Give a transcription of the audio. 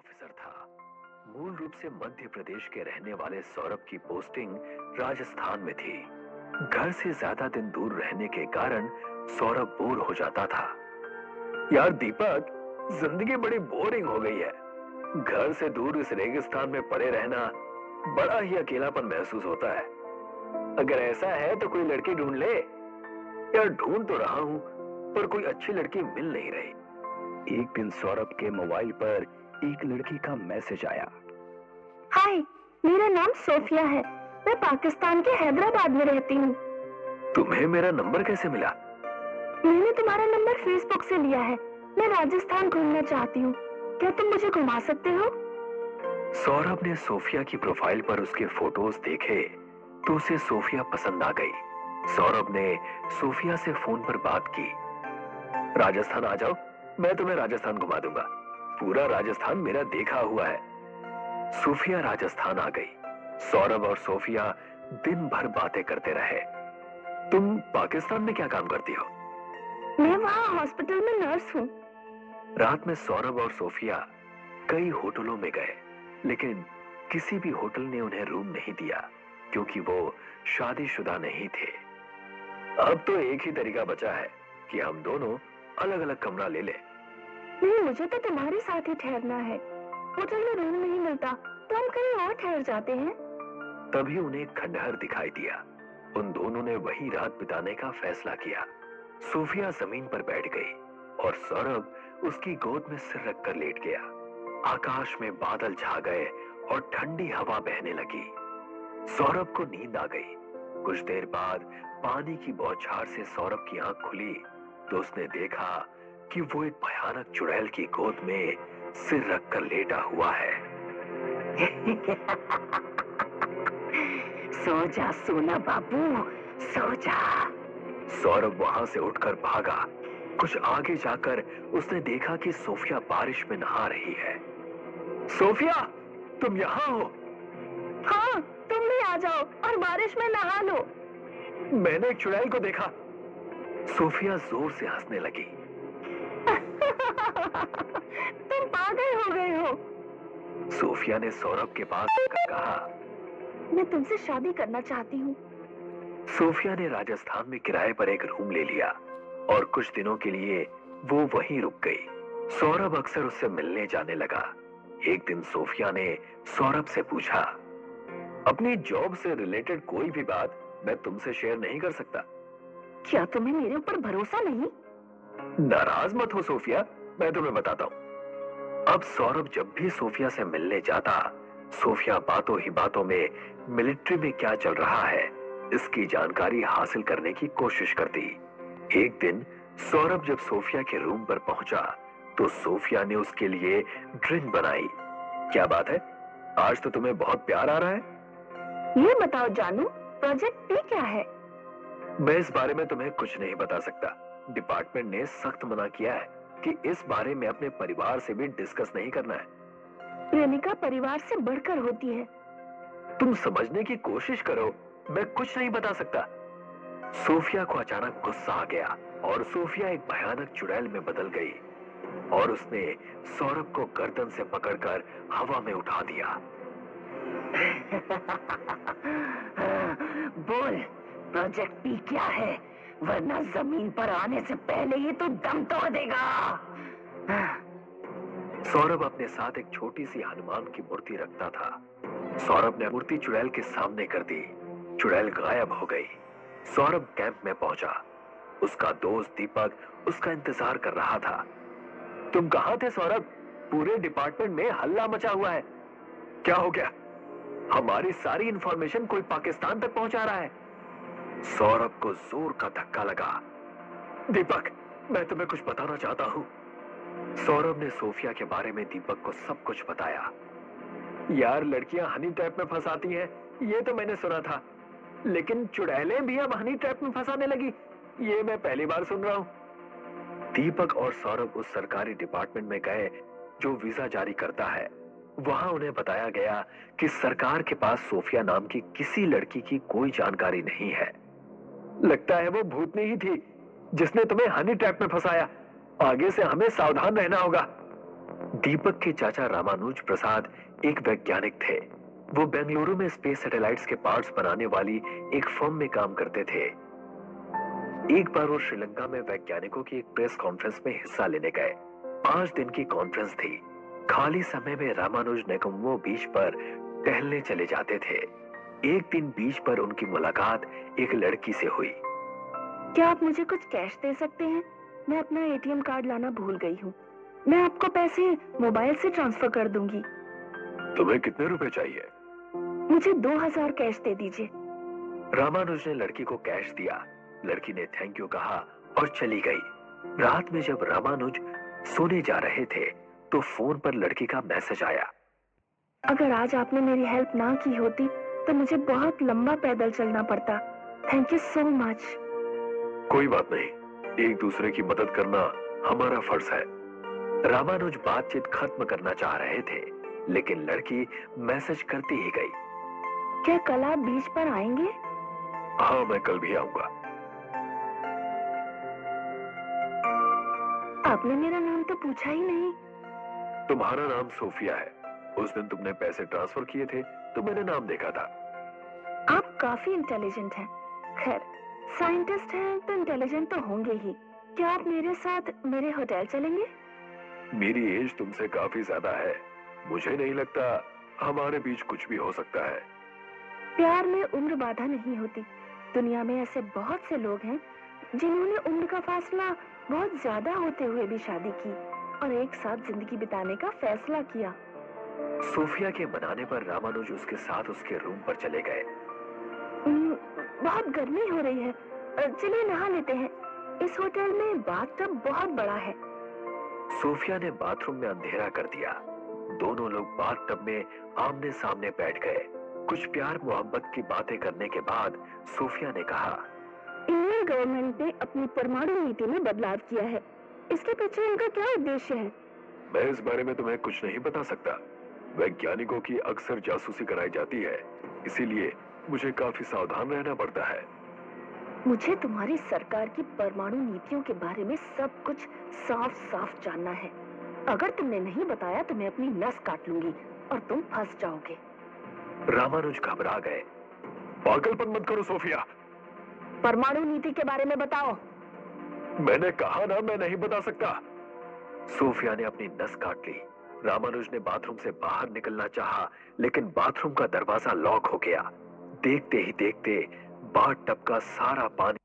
Officer था। मूल रूप से मध्य प्रदेश के रहने वाले सौरभ की पोस्टिंग राजस्थान में थी। घर से ज्यादा दिन दूर रहने के कारण सौरभ बोर हो जाता था। यार दीपक, जिंदगी बड़ी बोरिंग हो गई है। घर से दूर इस रेगिस्तान में पड़े रहना बड़ा ही अकेलापन महसूस होता है। अगर ऐसा है तो कोई लड़की ढूंढ ले। यार ढूंढ तो रहा हूं, पर कोई अच्छी लड़की मिल नहीं रही। एक दिन सौरभ के मोबाइल पर एक लड़की का मैसेज आया। हाय, मेरा नाम सोफिया है। मैं पाकिस्तान के हैदराबाद में रहती हूँ। तुम्हें मेरा नंबर कैसे मिला? मैंने तुम्हारा नंबर फेसबुक से लिया है। मैं राजस्थान घूमना चाहती हूँ। क्या तुम मुझे घुमा सकते हो? सौरभ ने सोफिया की प्रोफाइल पर उसके फोटोज देखे तो उसे सोफिया पसंद आ गई। सौरभ ने सोफिया से फोन पर बात की। राजस्थान आ जाओ, मैं तुम्हें राजस्थान घुमा दूंगा। पूरा राजस्थान मेरा देखा हुआ है। सोफिया राजस्थान आ गई। सौरभ और सोफिया दिन भर बातें करते रहे। तुम पाकिस्तान में क्या काम करती हो? मैं वहाँ हॉस्पिटल में नर्स हूँ। रात में सौरभ और सोफिया कई होटलों में गए, लेकिन किसी भी होटल ने उन्हें रूम नहीं दिया क्योंकि वो शादीशुदा नहीं थे। अब तो एक ही तरीका बचा है कि हम दोनों अलग अलग कमरा ले लें। नहीं, मुझे तो तुम्हारे साथ ही ठहरना है। होटल में रूम नहीं मिलता तो हम कहीं और ठहर जाते हैं। तभी उन्हें खंडहर दिखाई दिया। उन दोनों ने वही रात बिताने का फैसला किया। सोफिया जमीन पर बैठ गई और सौरभ उसकी गोद में सिर रखकर लेट गया। आकाश में बादल छा गए और ठंडी हवा बहने लगी। सौरभ को नींद आ गई। कुछ देर बाद पानी की बौछार से सौरभ की आंख खुली तो उसने देखा कि वो एक भयानक चुड़ैल की गोद में सिर रखकर लेटा हुआ है। सो जा सोना बाबू, सो जा। सौरभ वहां से उठकर भागा। कुछ आगे जाकर उसने देखा कि सोफिया बारिश में नहा रही है। सोफिया, तुम यहाँ हो? हाँ, तुम भी आ जाओ और बारिश में नहा लो। मैंने एक चुड़ैल को देखा। सोफिया जोर से हंसने लगी। तुम पागल हो गए हो। सोफिया ने सौरभ के पास आकर कहा, मैं तुमसे शादी करना चाहती हूँ। सोफिया ने राजस्थान में किराए पर एक रूम ले लिया और कुछ दिनों के लिए वो वहीं रुक गई। सौरभ अक्सर उससे मिलने जाने लगा। एक दिन सोफिया ने सौरभ से पूछा, अपनी जॉब से रिलेटेड कोई भी बात मैं तुमसे शेयर नहीं कर सकता। क्या तुम्हें मेरे ऊपर भरोसा नहीं? नाराज मत हो सोफिया, मैं तुम्हें बताता हूँ। अब सौरभ जब भी सोफिया से मिलने जाता, सोफिया बातों ही बातों में मिलिट्री में क्या चल रहा है इसकी जानकारी हासिल करने की कोशिश करती। एक दिन सौरभ जब सोफिया के रूम पर पहुंचा तो सोफिया ने उसके लिए ड्रिंक बनाई। क्या बात है, आज तो तुम्हें बहुत प्यार आ रहा है। ये बताओ जानू, प्रोजेक्ट पी क्या है? मैं इस बारे में तुम्हें कुछ नहीं बता सकता। डिपार्टमेंट ने सख्त मना किया है कि इस बारे में अपने परिवार से भी डिस्कस नहीं करना है। प्रेमिका परिवार से बढ़कर होती है। तुम समझने की कोशिश करो, मैं कुछ नहीं बता सकता। सोफिया को अचानक गुस्सा आ गया और सोफिया एक भयानक चुड़ैल में बदल गई और उसने सौरभ को गर्दन से पकड़कर हवा में उठा दिया। बोल, प्रोजेक्ट पी क्या है, वरना जमीन पर आने से पहले ही तो दम तोड़ देगा। सौरभ अपने साथ एक छोटी सी हनुमान की मूर्ति रखता था। सौरभ ने मूर्ति चुड़ैल के सामने कर दी। चुड़ैल गायब हो गई। सौरभ कैंप में पहुंचा। उसका दोस्त दीपक उसका इंतजार कर रहा था। तुम कहां थे सौरभ? पूरे डिपार्टमेंट में हल्ला मचा हुआ है। क्या हो गया? हमारी सारी इंफॉर्मेशन कोई पाकिस्तान तक पहुंचा रहा है। सौरभ को जोर का धक्का लगा। दीपक, मैं तुम्हें कुछ बताना चाहता हूं। सौरभ ने सोफिया के बारे में दीपक को सब कुछ बताया। यार लड़कियां हनी ट्रैप में फंसाती हैं, ये तो मैंने सुना था, लेकिन चुड़ैलें भी अब हनी ट्रैप में फंसाने लगी, ये मैं पहली बार सुन रहा हूं। दीपक और सौरभ उस सरकारी डिपार्टमेंट में गए जो वीजा जारी करता है। वहां उन्हें बताया गया कि सरकार के पास सोफिया नाम की किसी लड़की की कोई जानकारी नहीं है। लगता है वो भूतनी ही थी जिसने तुम्हें हनी ट्रैप में फंसाया। आगे से हमें सावधान रहना होगा। दीपक के चाचा रामानुज प्रसाद एक वैज्ञानिक थे। वो बेंगलुरु में स्पेस सैटेलाइट्स के पार्ट्स बनाने वाली एक फर्म में काम करते थे। एक बार वो श्रीलंका में वैज्ञानिकों की एक प्रेस कॉन्फ्रेंस में हिस्सा लेने गए। 5 दिन की कॉन्फ्रेंस थी। खाली समय में रामानुज नेगुम्बो बीच पर टहलने चले जाते थे। एक दिन बीच पर उनकी मुलाकात एक लड़की से हुई। क्या आप मुझे कुछ कैश दे सकते हैं? मैं अपना एटीएम कार्ड लाना भूल गई हूँ। मैं आपको पैसे मोबाइल से ट्रांसफर कर दूंगी। तुम्हें कितने रुपए चाहिए? मुझे 2000 कैश दे दीजिए। रामानुज ने लड़की को कैश दिया। लड़की ने थैंक यू कहा और चली गई। रात में जब रामानुज सोने जा रहे थे तो फोन पर लड़की का मैसेज आया। अगर आज आपने मेरी हेल्प ना की होती तो मुझे बहुत लंबा पैदल चलना पड़ता। Thank you so much. कोई बात नहीं, एक दूसरे की मदद करना हमारा फर्ज है। रामानुज बातचीत खत्म करना चाह रहे थे, लेकिन लड़की मैसेज करती ही गई। क्या कल आप बीच पर आएंगे? हाँ, मैं कल भी आऊंगा। आपने मेरा नाम तो पूछा ही नहीं। तुम्हारा नाम सोफिया है। उस दिन तुमने पैसे ट्रांसफर किए थे तो मैंने नाम देखा था। आप काफी इंटेलिजेंट हैं। खैर, साइंटिस्ट हैं तो इंटेलिजेंट तो होंगे ही। क्या आप मेरे साथ मेरे होटल चलेंगे? मेरी एज तुमसे काफी ज्यादा है। मुझे नहीं लगता हमारे बीच कुछ भी हो सकता है। प्यार में उम्र बाधा नहीं होती। दुनिया में ऐसे बहुत से लोग हैं जिन्होंने उम्र का फासला बहुत ज्यादा होते हुए भी शादी की और एक साथ जिंदगी बिताने का फैसला किया। सोफिया के मनाने पर रामानुज उसके साथ उसके रूम पर चले गए। बहुत गर्मी हो रही है, चलिए नहा लेते हैं। इस होटल में बाथटब बहुत बड़ा है। सोफिया ने बाथरूम में अंधेरा कर दिया। दोनों लोग बाथटब में आमने सामने बैठ गए। कुछ प्यार मोहब्बत की बातें करने के बाद सोफिया ने कहा, इंडियन गवर्नमेंट ने अपनी परमाणु नीति में बदलाव किया है। इसके पीछे इनका क्या उद्देश्य है? मैं इस बारे में तुम्हें कुछ नहीं बता सकता। वैज्ञानिकों की अक्सर जासूसी कराई जाती है, इसीलिए मुझे काफी सावधान रहना पड़ता है। मुझे तुम्हारी सरकार की परमाणु नीतियों के बारे में सब कुछ साफ साफ जानना है। अगर तुमने नहीं बताया तो मैं अपनी नस काट लूंगी और तुम फंस जाओगे। रामानुज घबरा गए। पागलपन मत करो सोफिया। परमाणु नीति के बारे में बताओ। मैंने कहा ना, मैं नहीं बता सकता। सोफिया ने अपनी नस काट ली। रामानुज ने बाथरूम से बाहर निकलना चाहा, लेकिन बाथरूम का दरवाजा लॉक हो गया। देखते ही देखते बाथटब का सारा पानी